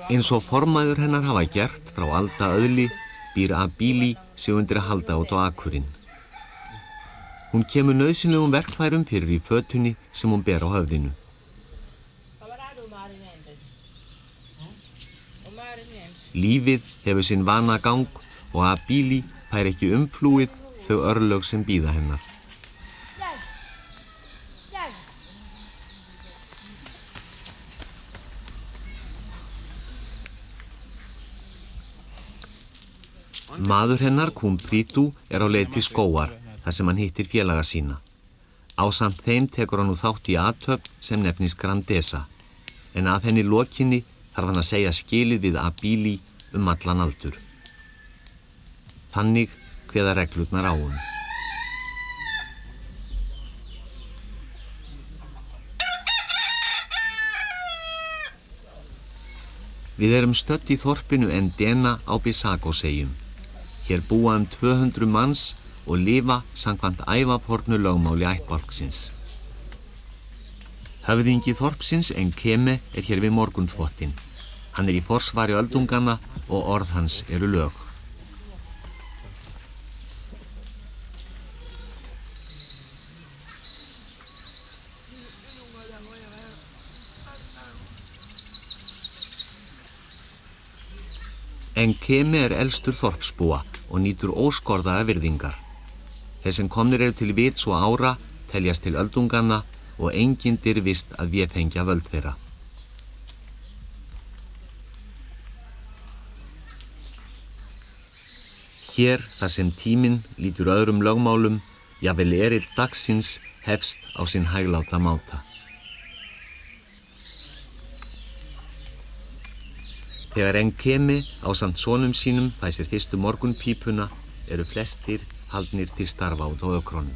Eins og formaður hennar hafa gert frá alda öðli býr Abíli sig undir að halda út á akurinn. Hún kemur nauðsynlegum verkfærum fyrir í fötunni sem hún ber á höfðinu. Lífið hefur sinn vanagang og Abíli fær ekki umflúið þau örlög sem bíða hennar. Maður hennar, Kumpritu, á leið til skógar, þar sem hann hittir félaga sína. Ásamt þeim tekur hann nú þátt í athöfn sem nefnist Grandesa, en að henni lokinni þarf hann að segja skilið við Abíli allan aldur. Þannig kveða reglurnar á hún. Við erum stödd í þorpinu Endena á Bisakoseyjum. Hér búa 200 manns og lifa samkvæmt ævafornu lögmáli ættbálksins. Höfðingi þorpsins Enkeme hér við morgunþvottinn. Hann í forsvari öldunganna og orð hans eru lög. Enkeme elstur þorpsbúa og nýtur óskorðaða virðingar. Þeir sem komnir eru til vits og ára teljast til öldunganna og enginn dirfist að véfengja völd þeirra. Hér, þar sem tíminn lítur öðrum lögmálum, jafnvel erill dagsins hefst á sinn hægláta máta. Þegar Enkeme ásamt sonum sínum fær sér fyrstu morgunpípuna eru flestir haldnir til starfa út á ökronum.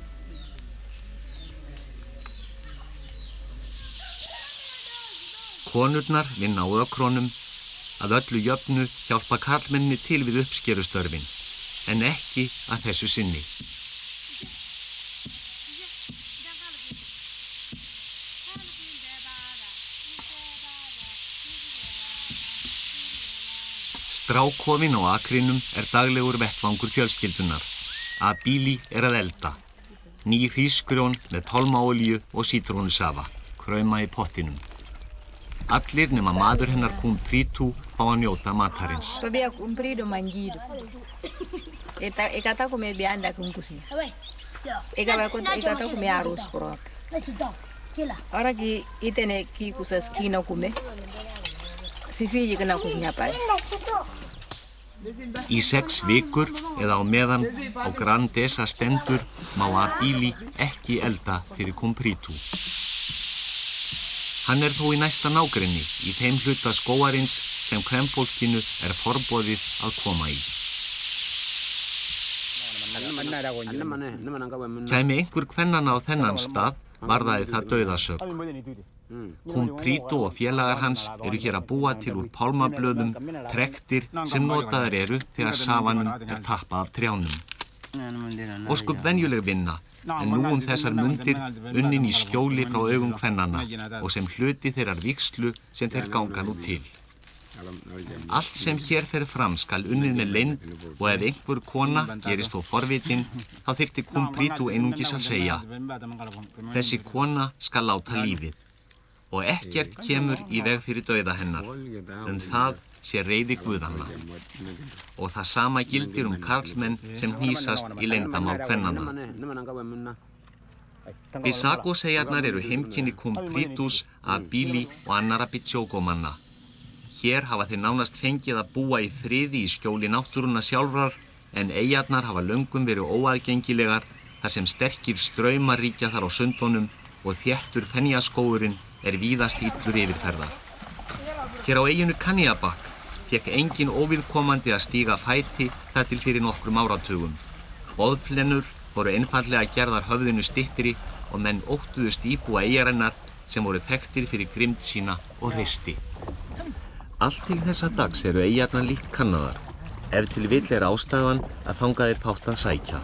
Konurnar vinna á ökronum, að öllu jöfnu hjálpa karlmenni til við uppskerustörfin, en ekki að þessu sinni. Strákofinn á akrinum daglegur vettvangur fjölskyldunar. Abíli að elda. Ný hrísgrjón með pálmaolíu og sítrónusafa, krauma í pottinum. Allir nema maður hennar Kumpritu fá að njóta matarins. Todavía Kumpritu mangido. Ikata comer vianda com cozinha. Ikata comer arroz próprio. Ahora que tiene que coisas que não comer. Se finge que não cozinha para. Í 6 vikur eða á meðan á Grandesa stendur má Abíli ekki elda fyrir Kumpritu. Hann þó í næsta nágrenni í þeim hluta skógarins sem kvenfólkinu forboðið að koma í. Kæmi einhver kvennanna á þennan stað varðaði það dauðasögn. Kumpritu og félagar hans hér að búa til úr pálmablöðum trektir sem notaðar eru þegar safanum tappað af trjánum. Ósköp venjuleg vinna, en nú þessar mundir unnin í skjóli frá augum kvennanna og sem hluti þeirrar vígslu sem þeir ganga nú til. Allt sem hér fer fram skal unnið með leynd og ef einhver kona gerist þó forvitin, þá þyrfti Kumpritu einungis að segja: þessi kona skal láta lífið. Og ekkert kemur í veg fyrir dauða hennar, það sé reiði guðanna. Og það sama gildir karlmenn sem hnýsast í leyndamál kvennanna. Bisakoseyjarnar eru heimkynni Kumpritus, Abíli og annarra Bitsjókomanna. Hér hafa þeir nánast fengið að búa í friði í skjóli náttúrunnar sjálfrar, en eyjarnar hafa löngum verið óaðgengilegar þar sem sterkir straumar ríkja þar á sundunum og þéttur fenjaskógurinn víðast illur yfirferðar. Hér á eyjunu Kaniabak fékk engin óviðkomandi að stíga fæti þar til fyrir nokkrum áratugum. Boðflennur voru einfaldlega gerðar höfðinu styttri og menn óttuðust íbúa eyjarinnar sem voru þekktir fyrir grimmd sína og hreisti. Allt til þessa dags eru eyjarnar lítt kannaðar, ef til vill ástæðan að þangað fátt að sækja.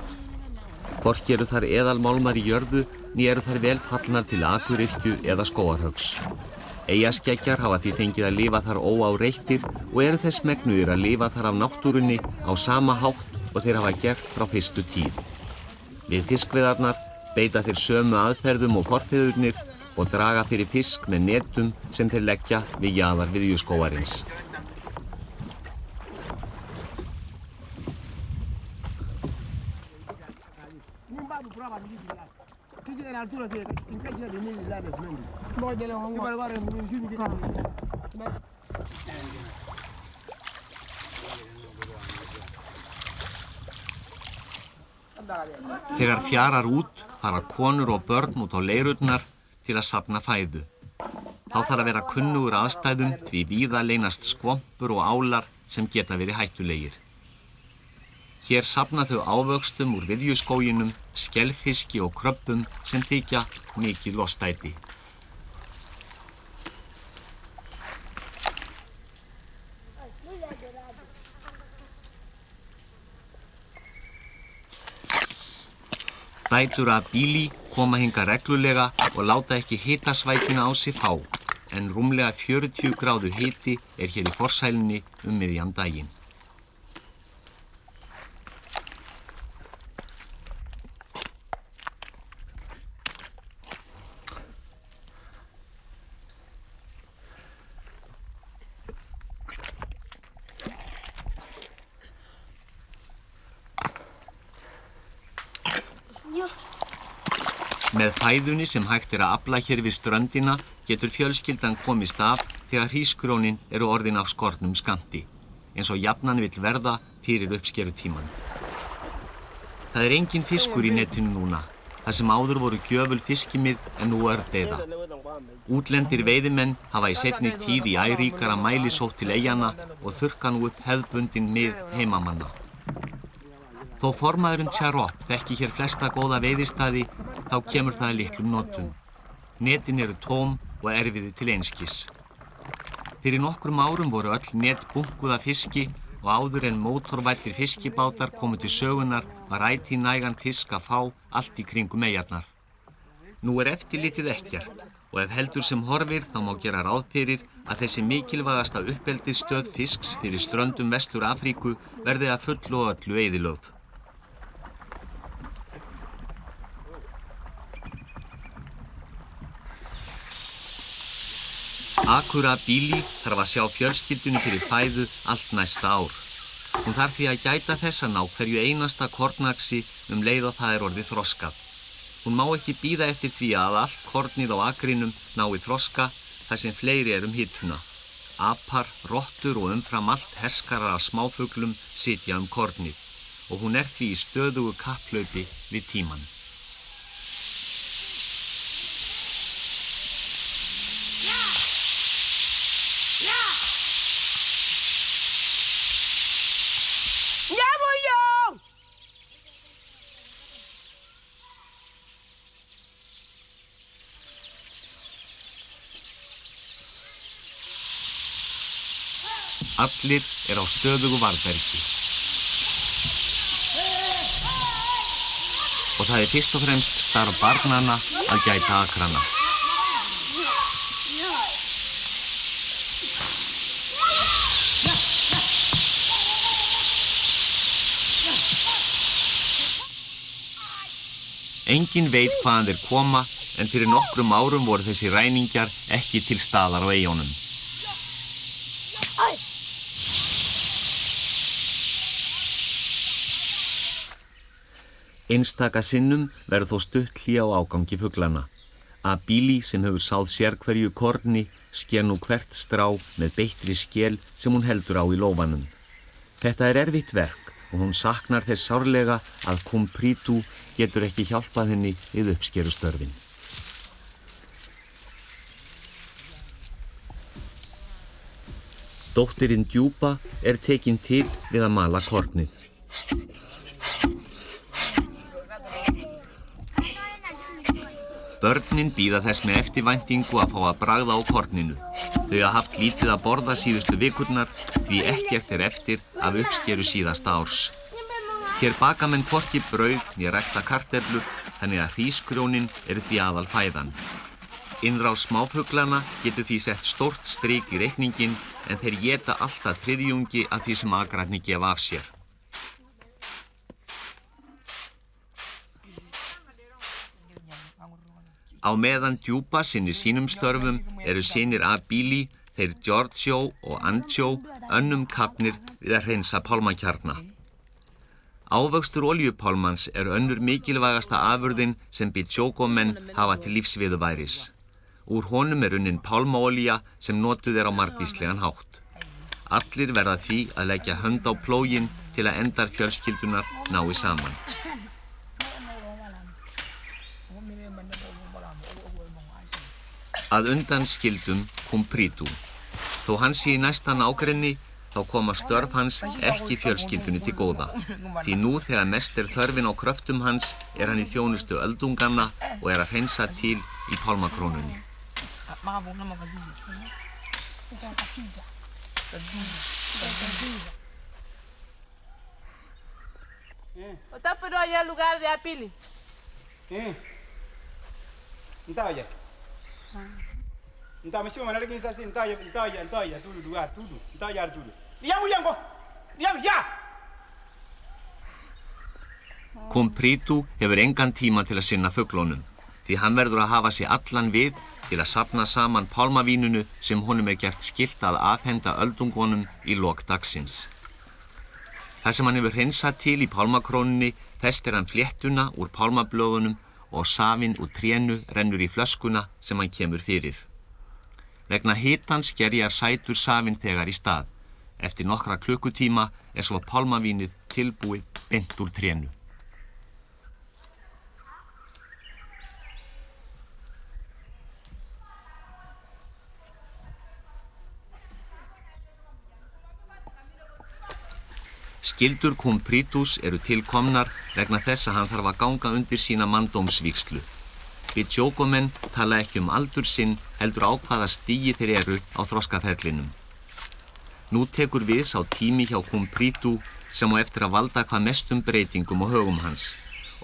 Hvorki eru þar eðalmálmar í jörðu, né eru þær vel fallnar til akuryrkju eða skógarhöggs. Eyjaskeggjar hafa því fengið að lifa þar óáreittir og eru þess megnuðir að lifa þar af náttúrunni á sama hátt og þeir hafa gert frá fyrstu tíð. Við fiskveiðarnar beita þeir sömu aðferðum og forfeðurnir og draga fyrir fisk með netum sem þeir leggja við jaðar viðjuskógarins. Þegar fjarar út fara konur og börn út á leirurnar til að safna fæðu. Þá þarf að vera kunnugur aðstæðum því víða leynast skvompur og álar sem geta verið hættulegir. Hér safna þau ávöxtum úr viðjuskóginum, skelfiski og kröbbum sem þykja mikið lostæti. Dætur af Bíli koma hingað reglulega og láta ekki hitasvækjuna á sig fá, en rúmlega 40 gráðu hiti er hér í forsælinni miðjan daginn. Með fæðunni sem hægt er að afla hér við ströndina getur fjölskyldan komist af þegar hrísgrjónin eru orðin af skornum skammti, eins og jafnan vill verða fyrir uppskerutíman. Það er engin fiskur í netinu núna, þar sem áður voru gjöful fiskimið en nú ördeyða. Útlendir veiðimenn hafa í seinni tíð í æ ríkara mæli sótt til eyjanna og þurrka nú upp hefðbundin mið heimamanna. Þó formaðurinn Tjarop þekki hér flesta góða veiðistaði, þá kemur það að litlum notum. Netin eru tóm og erfiði til einskis. Fyrir nokkrum árum voru öll net bunkuð af fiski og áður en mótorvæddir fiskibátar komu til sögunar var ætíð nægan fisk að fá allt í kringum eyjarnar. Nú er eftirlitið ekkert og ef heldur sem horfir þá má gera ráð fyrir að þessi mikilvægasta uppeldisstöð fisks fyrir ströndum Vestur Afríku verði að fullu og öllu eyðilögð. Akura Bíli þarf að sjá fjölskyldunni fyrir fæðu allt næsta ár. Hún þarf því að gæta þess að ná hverju einasta kornaxi leið og það er orðið þroskað. Hún má ekki bíða eftir því að allt kornið á akrinum nái þroska þar sem fleiri er hituna. Apar, rottur og umfram allt herskarar af smáfuglum sitja kornið og hún er því í stöðugu kapplaupi við tímann. Allir er á stöðugu varðbergi. Og það er fyrst og fremst starf barnanna að gæta akrana. Enginn veit hvaðan þeir koma, en fyrir nokkrum árum voru þessi ræningjar ekki til staðar á eyjunum. Einstaka sinnum verður þó stutt hlé á ágangi fuglana. Bíli sem hefur sáð sérhverju korni sker nú hvert strá með beittri skel sem hún heldur á í lófanum. Þetta er erfitt verk og hún saknar þess sárlega að Kumpritu getur ekki hjálpað henni við uppskerustörfin. Dóttirinn Djúpa er tekin til við að mala kornið. Börnin bíða þess með eftirvæntingu að fá að bragða á korninu. Þau hafa haft lítið að borða síðustu vikurnar því ekkert er eftir af uppskeru síðasta árs. Hér baka menn hvorki brauð né rækta kartöflur, þannig að hrísgrjónin eru því aðalfæðan. Innrás smáfuglana getur því sett stórt strik í reikninginn en þeir éta alltaf þriðjungi af því sem akrarnir gefa af sér. Á meðan Djúpa sinnir sínum störfum eru synir Abili, þeir Giorgio og Ancio önnum kafnir við að hreinsa pálmakjarna. Ávöxtur olíupálmans er önnur mikilvægasta afurðin sem Bitsjókomenn hafa til lífsviðurværis. Úr honum er unnin pálmaolía sem notuð er á margvíslegan hátt. Allir verða því að leggja hönd á plóginn til að endar fjölskyldunar nái saman. Að undan skildum Kumpritu. Þó hann sé í næsta nágrenni, þá koma störf hans ekki fjölskyldunni til góða. Því nú þegar mest er þörfin á kröftum hans er hann í þjónustu öldunganna og er að hreinsa til í pálmakrónunni. ¿Usted puede ir al lugar de Apili? Entah. Entah mesti mana lagi instansi entah ya tudo lugar tudo. Entah ya tudo. Diam ya. Kumpritu hefur engan tíma til að sinna fuglunum, því hann verður að hafa sig allan við til að safna saman pálmavínunu sem honum er gert skylt að afhenda öldungunum í lok dagsins. Það sem hann hefur hreinsað til í pálmakrónunni festir hann fléttuna úr pálmablöðunum og safinn úr trénu rennur í flöskuna sem hann kemur fyrir. Vegna hitans gerjar sætur safinn þegar í stað. Eftir nokkra klukkutíma er svo pálmavínið tilbúið beint úr trénu. Skyldur Kumpritus eru tilkomnar vegna þess að hann þarf að ganga undir sína manndómsvígslu. Bitsjókomenn tala ekki aldur sinn heldur á hvaða stigi þeir eru á þroskaferlinum. Nú tekur við sá tími hjá Kumpritu sem á eftir að valda hvað mestum breytingum á högum hans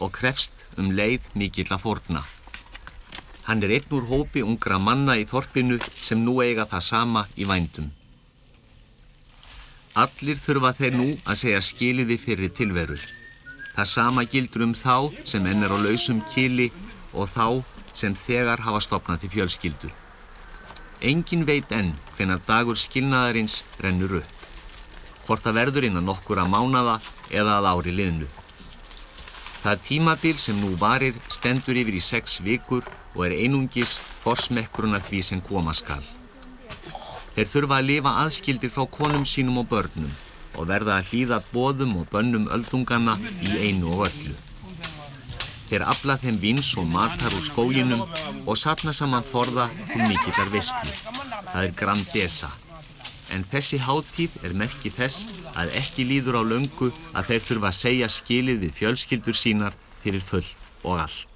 og krefst leið mikilla fórna. Hann er einn úr hópi ungra manna í þorpinu sem nú eiga það sama í vændum. Allir þurfa þeir nú að segja skilið við fyrri tilveru. Það sama gildur þá sem enn er á lausum kili og þá sem þegar hafa stofnað til fjölskyldu. Enginn veit enn hvenær dagur skilnaðarins rennur upp. Hvort það verður innan nokkura mánaða eða að ári liðnu. Það tímabil sem nú varir stendur yfir í 6 vikur og er einungis forsmekkurinn af því sem koma skal. Þeir þurfa að lifa aðskildir frá konum sínum og börnum og verða að hlýða boðum og bönnum öldunganna í einu og öllu. Þeir afla þeim víns og matar úr skóginum og safna saman forða til mikillar veislu. Það er grandeza. En þessi hátíð er merki þess að ekki líður á löngu að þeir þurfa að segja skilið við fjölskyldur sínar fyrir fullt og allt.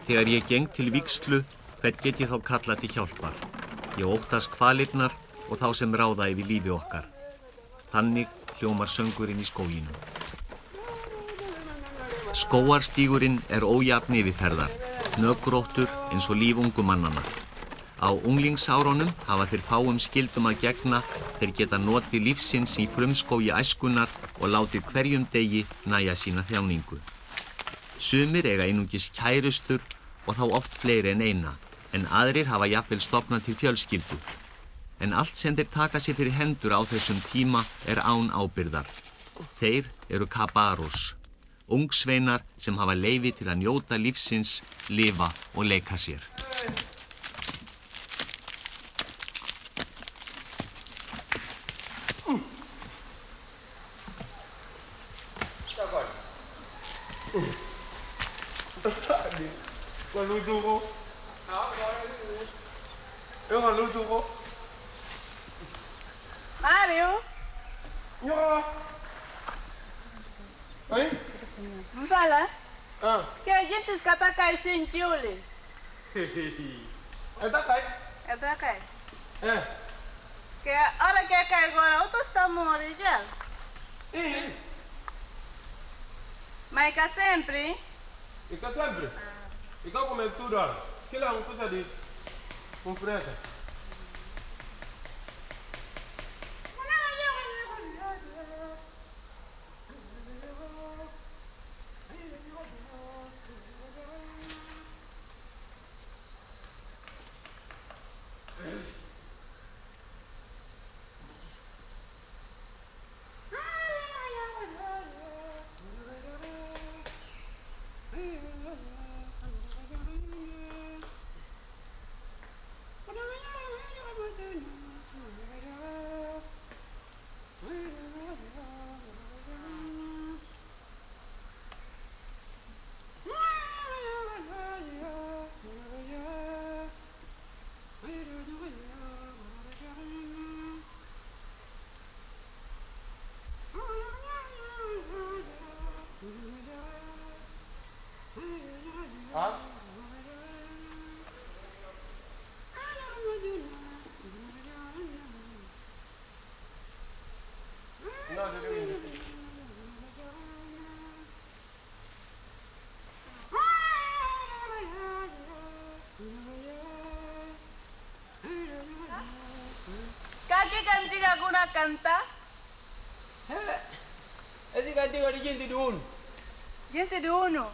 Þegar ég geng til vígslu, hvern get ég þá kallað til hjálpar? Ég óttast kvalirnar og þá sem ráða yfir lífi okkar. Þannig hljómar söngurinn í skóginum. Skógarstígurinn er ójafn yfirferðar, hnökróttur eins og líf ungu mannanna. Á unglingsárunum hafa þeir fáum skyldum að gegna, þeir geta notið lífsins í frumskógi æskunnar og látið hverjum degi næja sína þjáningu. Sumir eiga einungis kærustur og þá oft fleiri en eina, en aðrir hafa jafnvel stofnað til fjölskyldu. En allt sem þeir taka sér fyrir hendur á þessum tíma er án ábyrgðar. Þeir eru kabaros, ungsveinar sem hafa leyfi til að njóta lífsins, lifa og leika sér. Mario? Ja. Oi? Mfala? Que a gente escapa cá e sem tio. Esta cai. Que ahora que cai agora, outro está morrendo já. Mas que sempre. Fica sempre. Fica como tudo agora. Que lá coisa de conferência. Kaki cantiga guna canta. Esse cantiga de gente de uno. Gente de uno.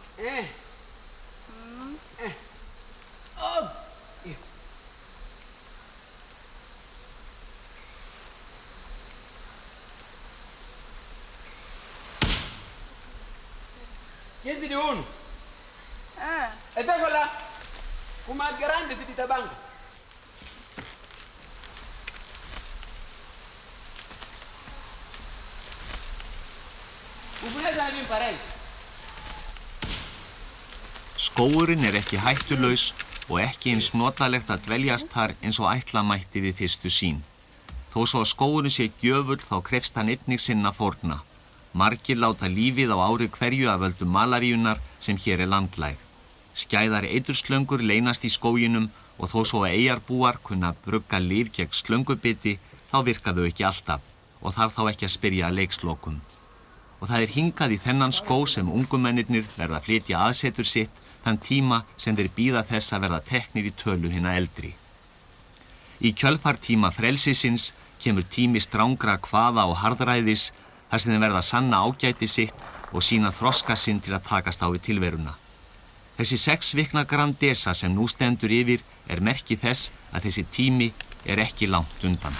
Gente de uno. Esta es la más grande de Tabanco. Skógurinn ekki hættulaus og ekki eins notalegt að dveljast þar eins og ætla mætti við fyrstu sýn. Þó svo að skógurinn sé gjöfull þá krefst hann einnig sinna fórna. Margir láta lífið á ári hverju af völdum malaríunar sem hér landlæg. Skæðar eiturslöngur leynast í skóginum og þó svo að eyjarbúar kunna brugga lyf gegn slöngubiti þá virka þau ekki alltaf og þarf þá ekki að spyrja að leikslokum. Og það hingað í þennan skóg sem ungumennirnir verða að flytja aðsetur sitt þann tíma sem þeir bíða þess að verða teknir í tölu hinna eldri. Í kjölfartíma frelsisins kemur tími strangra kvaða og harðræðis þar sem þeir verða að sanna ágæti sitt og sína þroska sinn til að takast á við tilveruna. Þessi 6 vikna grandesa sem nú stendur yfir merki þess að þessi tími ekki langt undan.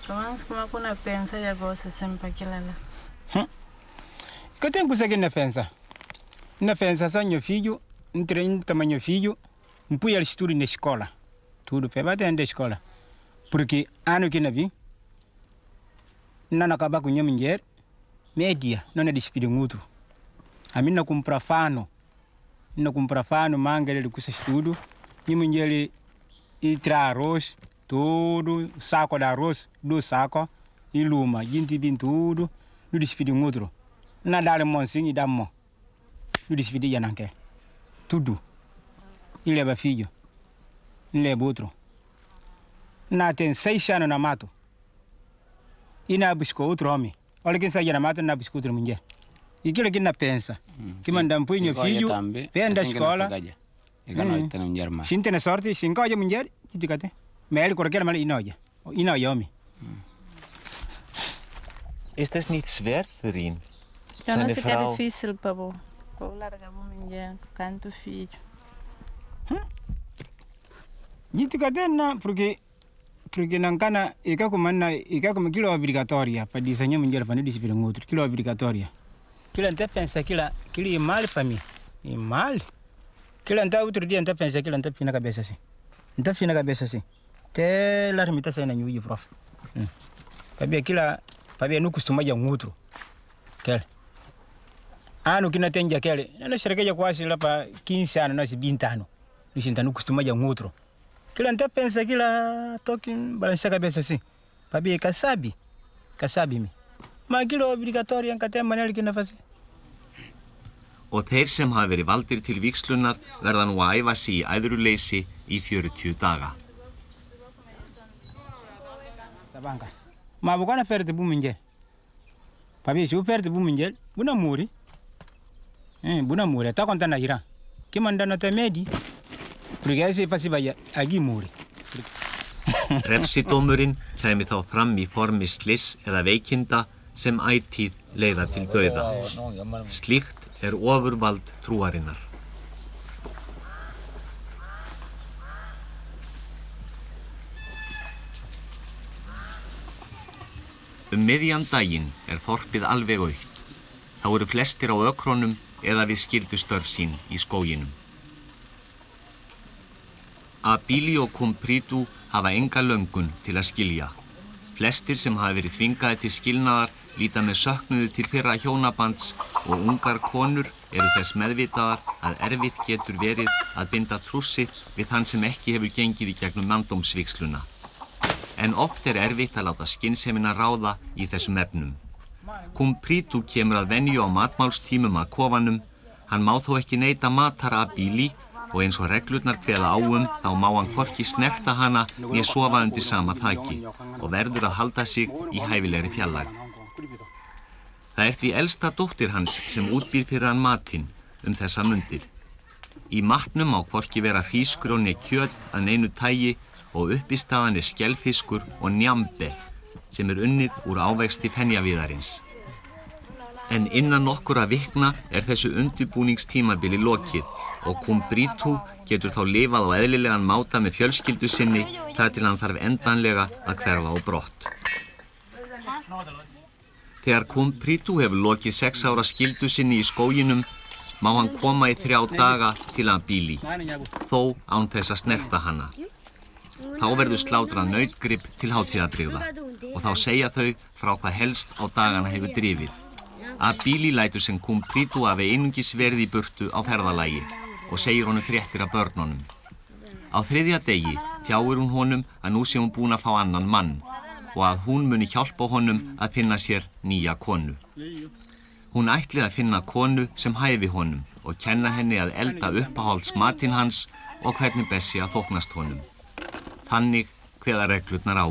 Como pensa já gosta sempre aquilo lá. Que tem coisa que não pensa? Não pensa só meu filho, não treino também meu filho, não põe ele estudo na escola, tudo para bater na escola, porque ano que não vi, não acaba com minha mulher, média, não é despedido outro. A mim não compra fano, manga ele com estudo, minha mulher ele traz arroz. Tudo, saco de arroz, 2 sacos, e luma, gente vem tudo, não despede outro. Não dá limonzinho e dá mão. Não despede já não quer. Tudo. E leva filho, e leva outro. Não tem 6 anos na mato. E não buscou outro homem. Olha quem sai na mato não buscou outra mulher. E aquilo que não pensa. Que manda um punho filho, vem da escola. Se tem sorte, se encolhe a mulher, e te mas ele qualquer mal inoja homem. Ist es nicht schwer für ihn? Eu não sei que é difícil para vou largar a mulher, tanto filho. Gente cadena porque não cana e como aquilo obrigatória para desenhar mulher para não despedir outro, aquilo obrigatória. Aquilo até pensa aquilo é mal para mim, é mal. Aquilo até outro dia até pensa aquilo até fina cabeça assim, até lá me tá saindo no prof. Para não costuma já outro, aquele. Ano que não tem já aquele, não será que já quase lá para 15 anos, não se 20 anos, não costuma já outro. Aquilo até pensa aquilo toque balançar a cabeça assim, para ver que sabe me. Mas aquilo é obrigatório, não tem maneira que não fazer. og þeir sem hafa verið valdir til vígslunar verða nú að æfa sig í æðruleysi í 40 daga. Tabanga. Ma bukana perde buminje. Papi si perde buminje, buna muri. Buna muri ta kontana ira. Kimanda no temedi. Prigesi pasibaya agi muri. Refsidómurinn kæmi þá fram í formi slyss eða veikinda sem ætíð leiða til dauða. Slíkt ofurvald trúarinnar. Miðjan daginn þorpið alveg autt. Þá eru flestir á ökronum eða við skyldustörf sín í skóginum. Abili og Kumpritu hafa enga löngun til að skilja. Flestir sem hafa verið þvingaðir til skilnaðar líta með söknuði til fyrra hjónabands og ungar konur eru þess meðvitaðar að erfitt getur verið að binda trússi við þann sem ekki hefur gengið í gegnum manndómsvígsluna. En oft erfitt að láta skynsemina ráða í þessum efnum. Kumpritu kemur að venju á matmálstímum að kofanum. Hann má þó ekki neita matar Abili og eins og reglurnar kveða á þá má hann hvorki snerta hana né sofa undir sama þaki og verður að halda sig í hæfilegri fjarlægð. Það því elsta dóttir hans sem útbýr fyrir hann matinn þessa mundir. Í matnum má hvorki vera hrísgrjón né kjöt að neinu tagi og uppistaðan skelfiskur og njambe sem unnið úr ávexti fenjaviðarins. En innan nokkurra vikna þessu undirbúningstímabili lokið og Kumpritu getur þá lifað á eðlilegan máta með fjölskyldu sinni þar til hann þarf endanlega að hverfa á brott. Þegar Kumpritu hefur lokið 6 ára skyldu sinni í skóginum má hann koma í 3 daga til Abili, þó án þess að snerta hana. Þá verður slátrað nautgrip til hátíðabrigða og þá segja þau frá hvað helst á dagana hefur drifið. Abili lætur sem Kumpritu hafi einungis verið í burtu á ferðalagi og segir honum fréttir af börnunum. Á 3. degi tjáir hún honum að nú sé hún búin að fá annan mann og að hún muni hjálpa honum að finna sér nýja konu. Hún ætli að finna konu sem hæfi honum og kenna henni að elda uppáhaldsmatinn hans og hvernig best sé að þóknast honum. Þannig kveða reglurnar á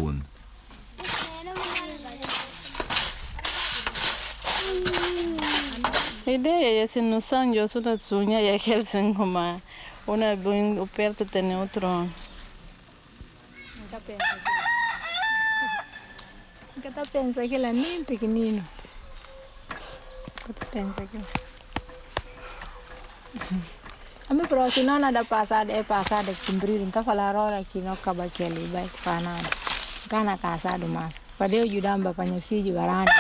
Ideia é se no sangue toda sonha e aquele sem como uma bem o perto tem outro. Kata pensa que ela nem pequenino. Kata pensa que. A mim próximo não nada passado cumprir então falar hora que não acaba aquele vai fanado. Gana casado mas. Para eu ajudar para minha filha garante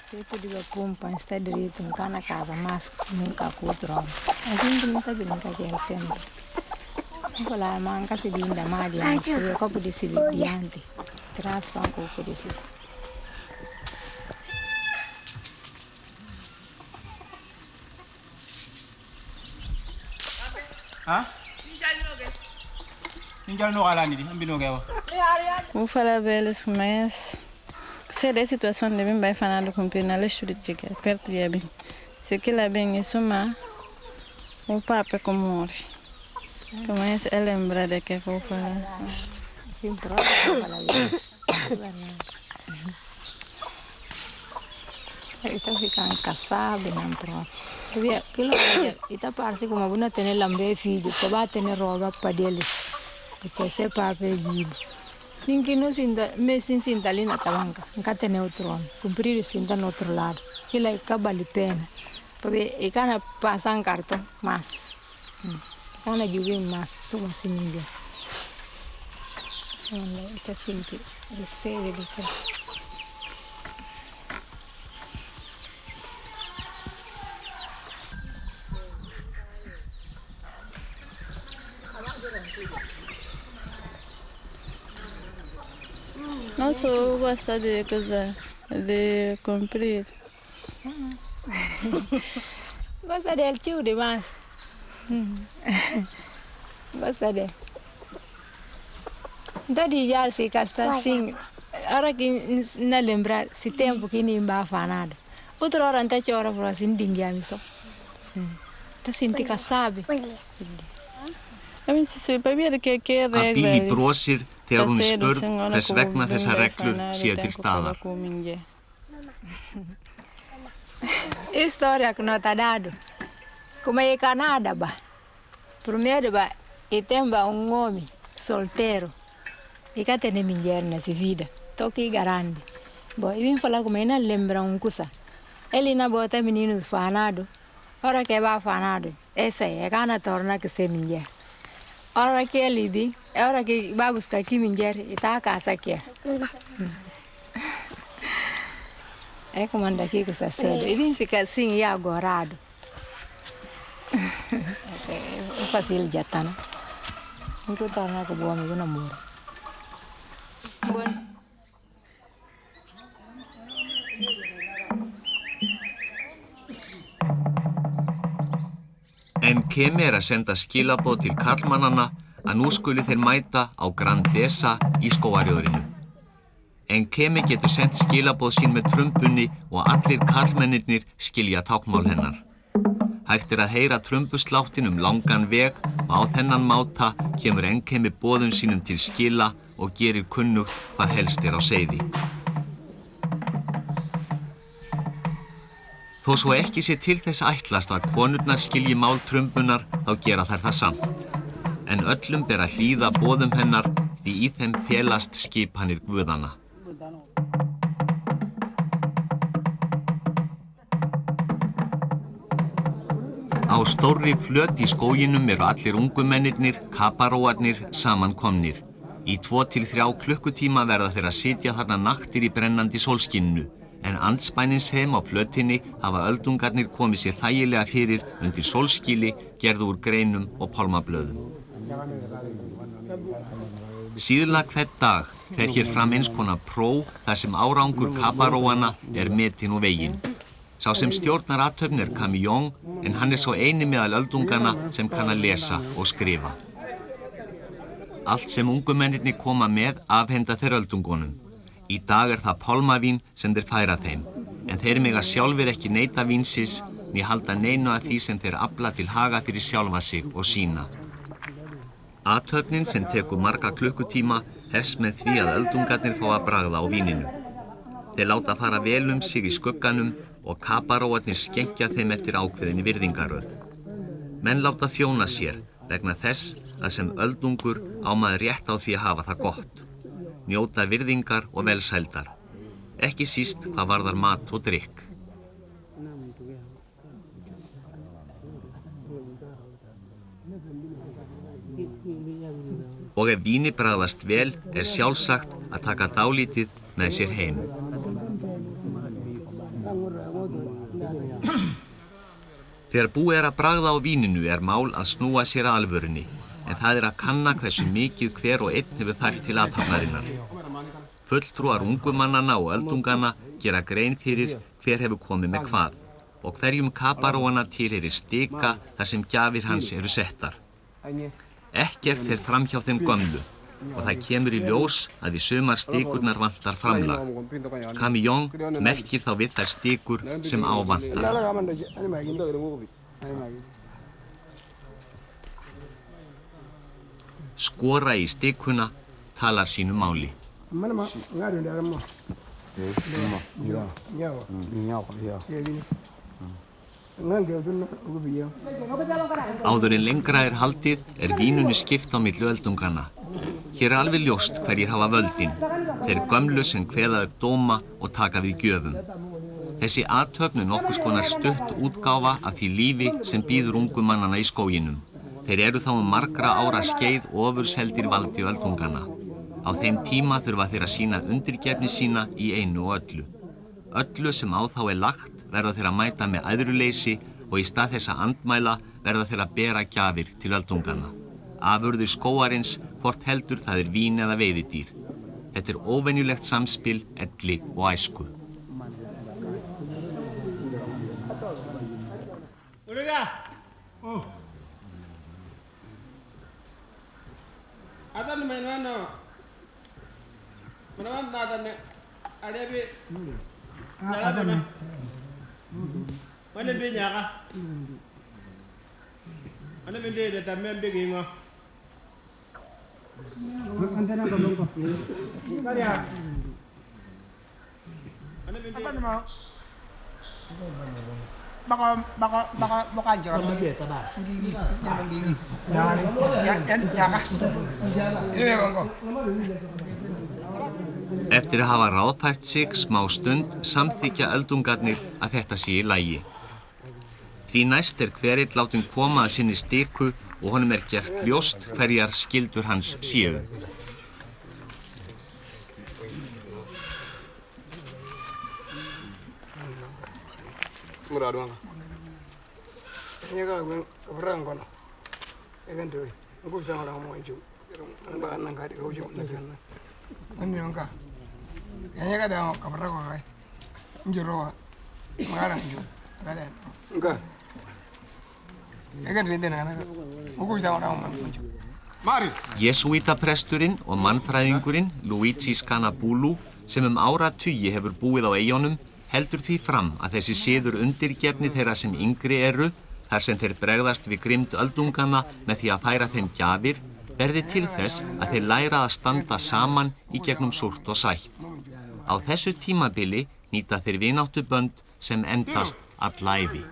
se puder comprar está direito não na casa mas nunca outro. A gente não está brinca que é sempre. Falar manca se dinda madia, eu copo de se diante. Tração copo de se. Ninjal no galani di, ambino gawa. Vou falar beles mas se da situação de bem vai falar do cumprir na leste de chegar perto de bem. Se que lá bem isso mas o papo como morre. Começa a lembrar de que vou falar. Sim, pronto, falar isso. Então ficam caçados, não pronto. Aquilo está parece como a buna tem lambe filho, que vai ter roupa para eles. Que se pape vivo. Ninguém não sinta, me sinta ali na tabanca, nunca tem outro, cumprir sinta no outro lado. Aquilo acaba de pena. Porque e kana passar cartão, mas kana juga mas semua sini je. Kita sinti recebe depois. Não só gosta de coisa de cumprir. Gosta de tio demais. Gosta de. Tadi já se casta assim. Ora que não lembrar se tempo que nem vai fanado. Outra hora anta chora por assim dingiamiso. Tá sinti kasabe. Að Billy brosir þegar hún spurð hvers vegna þessar reglur séu til staðar. História que nós tá dado. Como é Canadá, ba. Primeiro, ba, e tem homem solteiro. E cá tem mulher nessa vida. Tô aqui garante. Bom, eu vim falar com ele, não lembra coisa. Ele não bota meninos fanados. Ora que vai fanado. Essa é a torna que se mulher. Ora que ele vem, ora que vai buscar aqui mulher e tá a casa aqui. É como anda aqui com essa cedo. E vim ficar assim e agorado. É fácil já tá, né? Enquanto tá na boa amigo namoro. Bom. En Kemi að senda skilaboð til karlmannanna að nú skuli þeir mæta á Grandeza í skógarjóðrinu. En Kemi getur sendt skilaboð sín með trumbunni og allir karlmennirnir skilja táknmál hennar. Hægt að heyra trumbusláttin langan veg og á þennan máta kemur En Kemi boðum sínum til skila og gerir kunnugt hvað helst á seyði. Þó svo ekki sé til þess ætlast að konurnar skilji mál trumbunar, þá gera þær það samt. En öllum ber að hlýða boðum hennar því í þeim felast skipanir guðanna. Á stórri flöt í skóginum eru allir ungumennirnir, kaparóarnir, samankomnir. Í 2 til 3 klukkutíma verða þeir að sitja þarna naktir í brennandi sólskininu. En andspænis heim á flötinni hafa öldungarnir komið sér þægilega fyrir undir sólskýli gerðu úr greinum og pálmablöðum. Síðla hvern dag fer hér fram eins konar próf þar sem árangur kaparóanna metinn og veginn. Sá sem stjórnar athöfn Kamijong en hann sá eini meðal öldunganna sem kann að lesa og skrifa. Allt sem ungumennirnir koma með afhenda þeir öldungunum. Í dag það pálmavín sem þeir færa þeim, en þeir mega sjálfir ekki neita vínsins né halda neinu að því sem þeir afla til haga fyrir sjálfa sig og sína. Athöfnin sem tekur marga klukkutíma hefst með því að öldungarnir fá að bragða á víninu. Þeir láta fara vel sig í skugganum og kaparóarnir skenkja þeim eftir ákveðinni virðingaröð. Menn láta þjóna sér vegna þess að sem öldungur á maður rétt á því að hafa það gott. Njóta virðingar og velsældar, ekki síst hvað varðar mat og drykk. Og ef víni bragðast vel sjálfsagt að taka dálítið með sér heim. Þegar búið að bragða á víninu mál að snúa sér að alvörunni. En það að kanna hversu mikið hver og einn hefur fært til athafnarinnar. Fulltrúar ungumannanna og öldunganna gera grein fyrir hver hefur komið með hvað og hverjum kaparóanna tilheyrir stika þar sem gjafir hans eru settar. Ekkert fer fram hjá þeim gömlu og það kemur í ljós að í sumar stikurnar vantar framlag. Kamijong merkir þá við þær stikur sem ávantar. Skora í stikuna talar sínu máli. Áður en lengra haldið vínunni skipt á milli öldunganna. Hér alveg ljóst hverjir hafa völdin. Þeir gömlu sem kveða upp dóma og taka við gjöfum. Þessi athöfn nokkurs konar stutt útgáfa af því lífi sem býður ungumannanna í skóginum. Þeir eru þá margra ára skeið ofurseldir valdi öldunganna. Á þeim tíma þurfa þeir að sýna undirgefni sína í einu og öllu. Öllu sem á þá lagt verða þeir að mæta með æðruleysi og í stað þess að andmæla verða þeir að bera gjafir til öldunganna. Afurðir skógarins hvort heldur það vín eða veiðidýr. Þetta óvenjulegt samspil, elli og æsku. Adan menano, menawan adan adebi, dalam mana? Mana benyaka? Mana bende de tamem begingo. Antena kabongko. Karya. Mana bende? Apa nama? Baka jarak. Gigi. Eftir að hafa ráðfært sig smá stund samþykja öldungarnir að þetta sé í lagi. Því næst hverill látinn koma að sinni stiku og honum gert ljóst hverjar skyldur hans séu. Jesúítapresturinn og mannfræðingurinn Luigi Scanabulu sem áratugi hefur búið á eyjunum heldur því fram að þessi siður undirgefni þeirra sem yngri eru, þar sem þeir bregðast við grimmd öldunganna með því að færa þeim gjafir, verði til þess að þeir læra að standa saman í gegnum súrt og sætt. Á þessu tímabili nýta þeir vináttubönd sem endast alla ævi.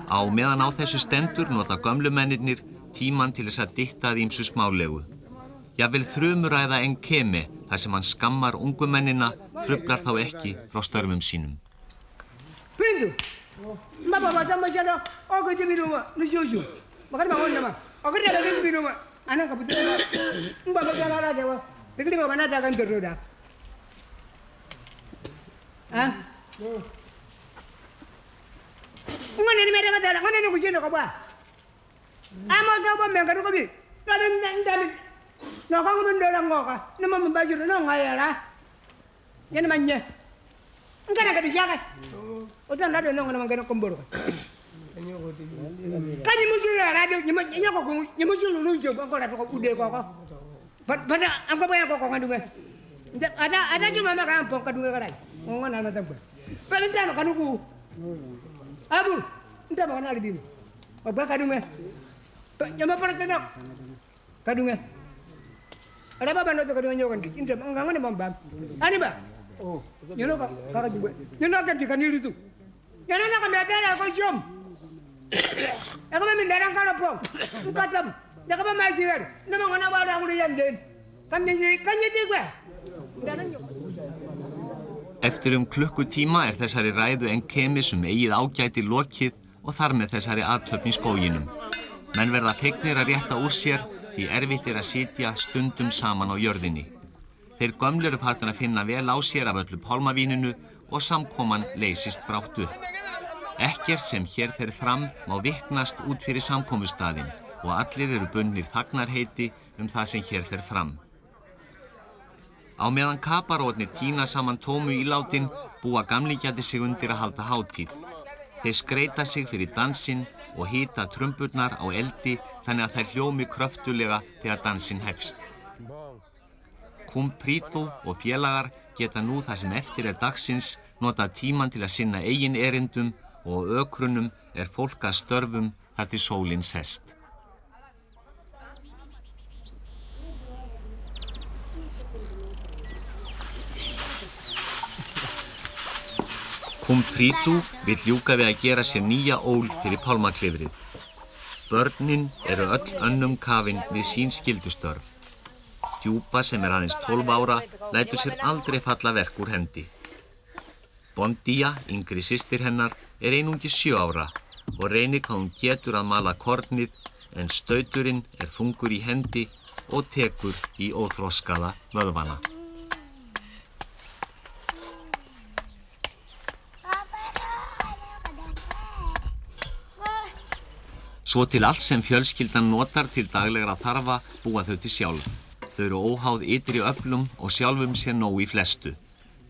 Á meðan á þessu stendur nota gömlumennirnir tímann til þess að ditta að ýmsu smálegu. Jafnvel þrumuræða Enkeme þar sem hann skammar ungumennina truflar þá ekki frá störfum sínum. Eftir klukkutíma þessari ræðu Enkemis eigið ágæti lokið og þar með þessari athöfn í skóginum. Menn verða fegnir að rétta úr sér því erfitt að sitja stundum saman á jörðinni. Þeir gömlu eru farnir að finna vel á sér af öllu pálmavíninu og samkoman leysist brátt upp. Ekkert sem hér fer fram má vitnast út fyrir samkomustaðinn og allir eru bundnir þagnarheiti það sem hér fer fram. Á meðan kaparóarnir tína saman tómu ílátin búa gamlingjandi sig undir að halda hátíð. Þeir skreita sig fyrir dansinn og hita trumburnar á eldi þannig að þær hljómi kröftulega þegar dansinn hefst. Kumprito og félagar geta nú það sem eftir dagsins nota tímann til að sinna eigin erindum og á ökrunum fólk að störfum þar til sólin sest. Kumprito vill ljúka við að gera sér nýja ól fyrir pálmaklifrið. Börnin eru öll önnum kafin við sín skyldustörf. Djúpa sem aðeins 12 ára lætur sér aldrei falla verk úr hendi. Bondía, yngri systir hennar, einungis 7 ára og reynir hvað hún getur að mala kornið en stauturinn þungur í hendi og tekur í óþroskaða vöðvana. Svo til allt sem fjölskyldan notar til daglegra þarfa búa þau til sjálf. Þau eru óháð ytri öflum og sjálfum sér nóg í flestu.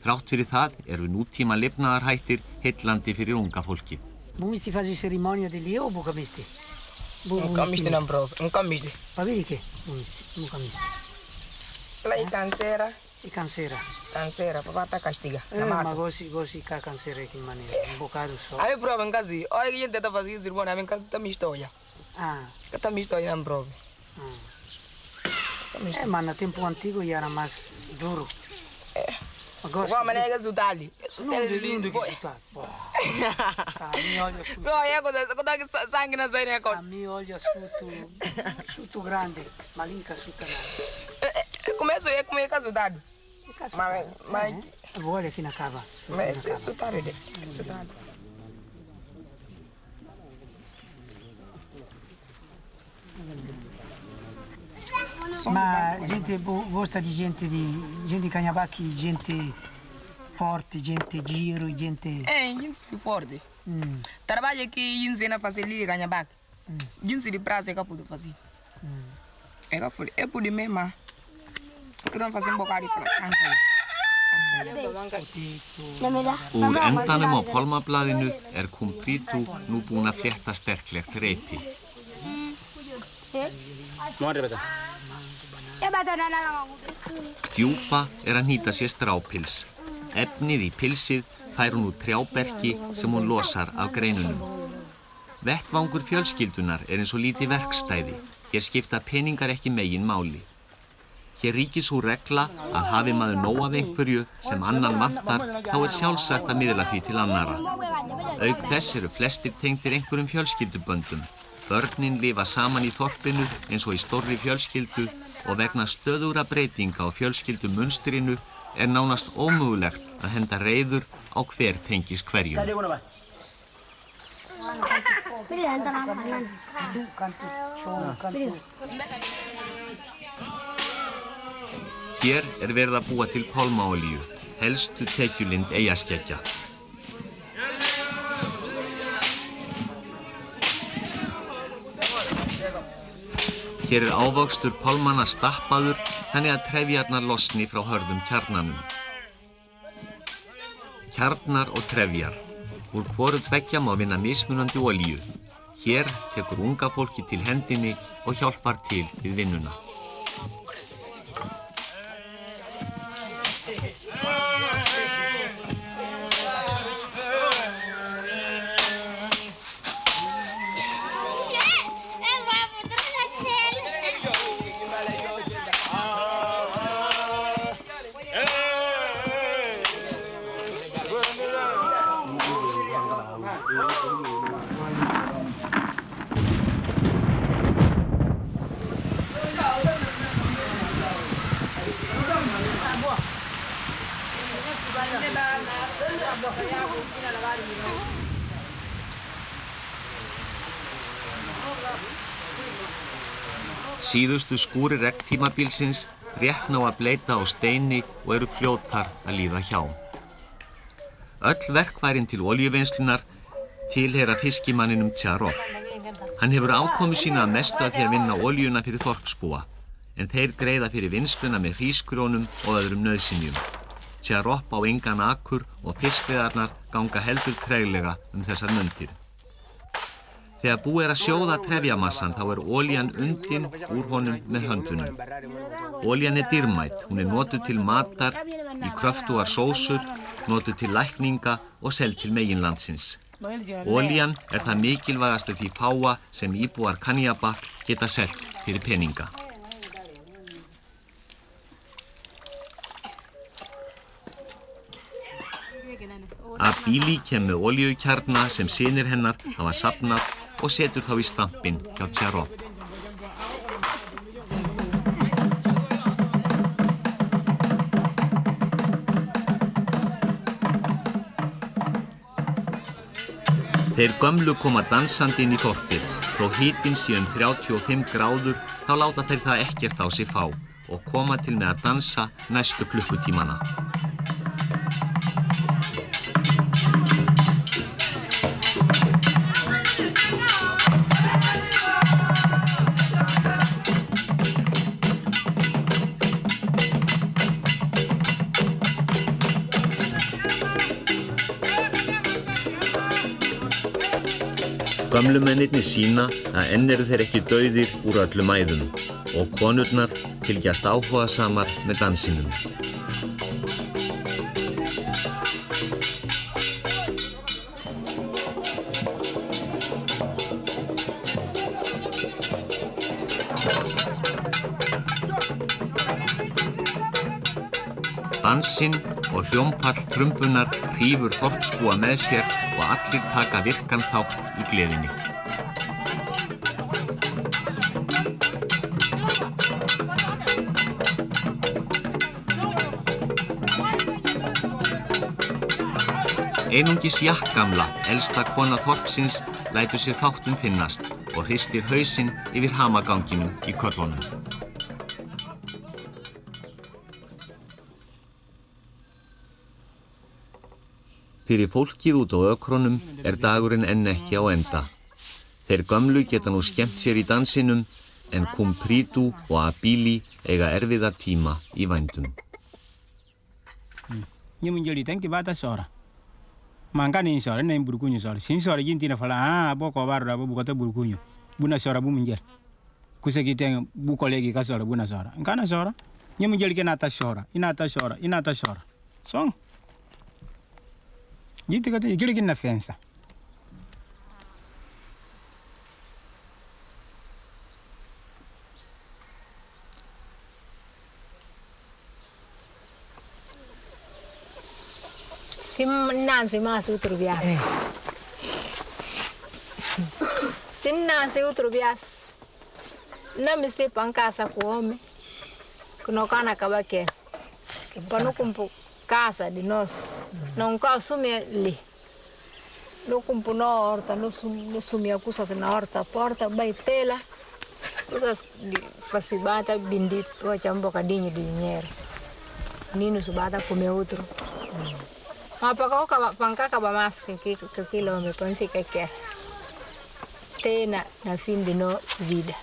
Þrátt fyrir það eru nútíma lifnaðarhættir heillandi fyrir unga fólki. Bumisti faz cerimônia de lia ou boca misti? Nunca misti na prova. Nunca misti. Pavedi che? Nunca misti. Lá e cancera. E cancera. Cancera, papá tá castiga. Ma gosi ca cancera que maneira. Um bocado só. Aí prova em casa. Olha que a gente tá fazendo isso, irmão. A mim tá misto olha. Ah. Tá misto olha na prova. Mas no tempo antigo era mais duro. Agora mas é resultado. Resultado lindo. Não, é quando sangue na saída agora. A mim olha chuto grande, malinca chuta nada. Começo a comer resultado. Mas olha aqui na cava. Mas resultado é resultado. Ma gente gosta di gente canhabaque, gente forte, gente giro, gente. Gente forte. Trabalho aqui, gente na fazer ali canhabaque. Gente de prazo é capaz de fazer. É por mesmo. Que não fazer bocado de câncer. Úr endanum á pálmablaðinu Kumpritu nú búin að flétta sterklegt reipi. Djúpa að hnýta sér strápils. Efnið í pilsið fær hún úr trjáberki sem hún losar af greinunum. Vettvangur fjölskyldunar eins og lítið verkstæði. Hér skipta peningar ekki megin máli. Hér ríkir sú regla að hafi maður nóg af einhverju sem annan vantar, þá sjálfsagt að miðla því til annara. Auk þess eru flestir tengdir einhverjum fjölskylduböndum. Börnin lifa saman í þorpinu eins og í stórri fjölskyldu og vegna stöðugra breytinga á fjölskyldumunstrinu nánast ómögulegt að henda reiður á hver tengist hverjum. Hér verið að búa til pálmaolíu, helstu tekjulind eyjaskeggja. Hér ávöxtur pálmanna stappaður þannig að trefjarnar losni frá hörðum kjarnanum. Kjarnar og trefjar. Úr hvoru tveggja má vinna mismunandi olíu. Hér tekur unga fólki til hendinni og hjálpar til við vinnuna. Síðustu skúrir regntímabilsins rétt ná að bleyta á steini og eru fljótar að líða hjá. Öll verkfærin til olíuvinnslunar tilheyra fiskimanninum Tjarop. Hann hefur ákomu sína að mestu að því að vinna olíuna fyrir þorpsbúa, en þeir greiða fyrir vinnsluna með hrísgrjónum og öðrum nauðsynjum. Tjarop á engan akur og fiskveiðarnar ganga heldur treglega þessar mundir. Þegar búið að sjóða trefjamassan þá olían undin úr honum með höndunum. Olían dýrmæt, hún notuð til matar, í kröftugar sósur, notuð til lækninga og seld til meginlandsins. Olían það mikilvægasta því fáa sem íbúar Kanjabak geta selt fyrir peninga. Abili kemur með olíukjarna sem synir hennar hafa safnað og setur þá í stampinn hjá Tjarop. Þeir gömlu koma dansandi inn í þorpið. Þó hitinn sé 35 gráður, þá láta þeir það ekkert á sig fá og koma til með að dansa næstu klukkutímana. Gömlumennirnir sína að enn eru þeir ekki dauðir úr öllum æðum og konurnar fylgjast áhugasamar með dansinum. Dansinn og hljómpall trumbunar hrífur þorpsbúa með sér og allir taka virkan þátt í gleðinni. Einungis Jakkgamla, elsta kona þorpsins, lætur sér fátt finnast og hristir hausinn yfir hamaganginum í köllunum. Fyrir fólkið út á ökronum dagurinn enn ekki á enda. Þeir gömlu geta nú skemmt sér í dansinum en Kumpritu og Abili eiga erfiða tíma í vændum. Nyemunjeli tenki bata sora. Mangani sora nem burkunyu sora. Sin sora jintina fala boko barra bukata burkunyu. Buna sora bumunjer. Kusekiteng bukolegi ka sora buna sora. Ngana sora. Nyemunjeli kenata sora. Inata sora. Song. Gente que tem que na fensa. Sim nansi mas outro bias. Sim nansi outro bias. Não me sei pancasa com homem. Que não cana acaba que. Para não compor casa de nós. Não consume ali. Não compro na horta, não sumi a coisas na horta, porta, baitela, coisas de facibata, bindi, ou um bocadinho de dinheiro. Nino subata comer outro. Mas para cá, panca acaba mais que aquilo me pensa que quer. Tem na fim de nossa vida.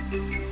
Thank you.